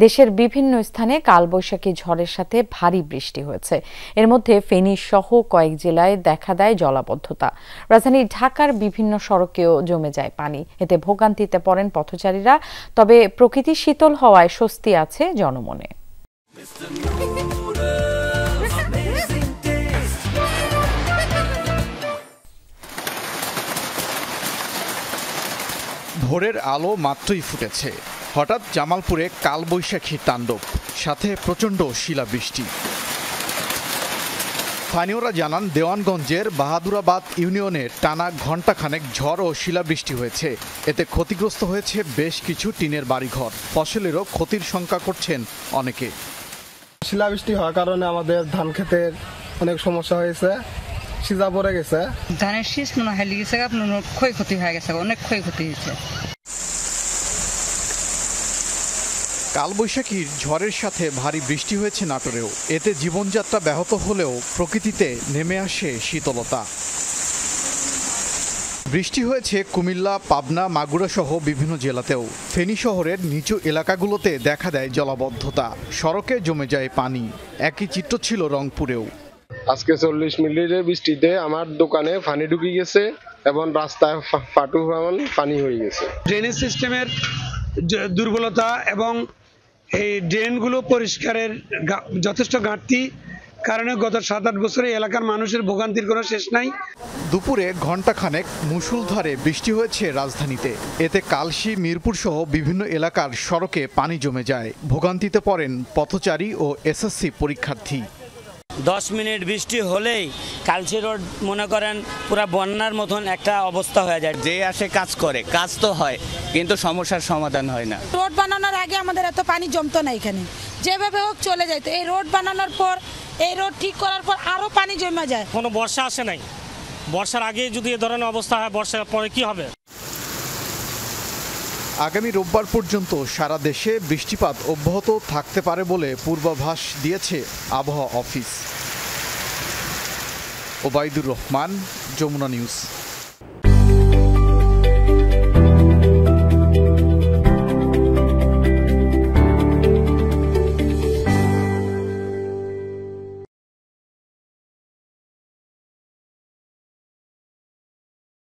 দেশের বিভিন্ন স্থানে কালবৈশাখী ঝড়ের সাথে ভারী বৃষ্টি হয়েছে। এর মধ্যে ফেনী সহ কয়েক জেলায় দেখা দেয় জলাবদ্ধতা। রাজধানী ঢাকার বিভিন্ন সড়কেও জমে যায় পানি। এতে ভোগান্তিতে পড়েন পথচারীরা। তবে প্রকৃতি শীতল হওয়ায় স্বস্তি আছে জনমনে। ভোরের আলো মাত্রই ফুটেছে, হঠাৎ জামালপুরে কালবৈশাখী তাণ্ডব, সাথে প্রচণ্ড শিলাবৃষ্টি। স্থানীয়রা জানান, দেওয়ানগঞ্জের বাহাদুরাবাদ ইউনিয়নে টানা ঘণ্টাখানেক ঝড় ও শিলাবৃষ্টি হয়েছে। এতে ক্ষতিগ্রস্ত হয়েছে বেশ কিছু টিনের বাড়িঘর, ফসলেরও ক্ষতির শঙ্কা করছেন অনেকে। শিলাবৃষ্টি হওয়ার কারণে আমাদের ধান ক্ষেতের অনেক সমস্যা হয়েছে, সিজা পড়ে গেছে, ধানের শীষ মনে হেলে গেছে, ক্ষয়ক্ষতি হয়ে গেছে, অনেক ক্ষয়ক্ষতি হয়েছে। কালবৈশাখীর ঝড়ের সাথে ভারী বৃষ্টি হয়েছে নাটোরেও। এতে জীবনযাত্রা ব্যাহত হলেও প্রকৃতিতে নেমে আসে শীতলতা। বৃষ্টি হয়েছে কুমিল্লা, পাবনা, মাগুরা সহ বিভিন্ন জেলাতেও। ফেনী শহরের নিচু এলাকাগুলোতে দেখা দেয় জলাবদ্ধতা, সড়কে জমে যায় পানি। একই চিত্র ছিল রংপুরেও। আজকে 40 মিনিটের বৃষ্টিতে আমার দোকানে পানি ঢুকে গেছে এবং রাস্তায় ফাটু পানি হয়ে গেছে। ড্রেনেজ সিস্টেমের দুর্বলতা এবং এই ড্রেনগুলো পরিষ্কারের যথেষ্ট ঘাটতি কারণে গত 7-8 বছরে এলাকার মানুষের ভোগান্তির কোনো শেষ নাই। দুপুরে ঘণ্টাখানেক মুষলধারে বৃষ্টি হয়েছে রাজধানীতে। এতে কালশী, মিরপুর সহ বিভিন্ন এলাকার সড়কে পানি জমে যায়। ভোগান্তিতে পড়েন পথচারী ও এসএসসি পরীক্ষার্থী। 10 মিনিট বৃষ্টি হলেই কালশী রোড মনে করেন পুরা বন্যার মতন একটা অবস্থা হয়ে যায়। যে আসে কাজ করে, কাজ তো হয় কিন্তু সমস্যার সমাধান হয় না। রোড বানানোর আগে আমাদের এত পানি জমতো না, এখানে যেভাবে হোক চলে যায়। তো এই রোড বানানোর পর, এই রোড ঠিক করার পর আরো পানি জমে যায়। কোনো বর্ষা আসে নাই, বর্ষার আগে যদি এ ধরনের অবস্থা হয়, বর্ষার পরে কি হবে? আগামী রোববার পর্যন্ত সারা দেশে বৃষ্টিপাত অব্যাহত থাকতে পারে বলে পূর্বাভাস দিয়েছে আবহাওয়া অফিস। ওবায়দুর রহমান, যমুনা নিউজ।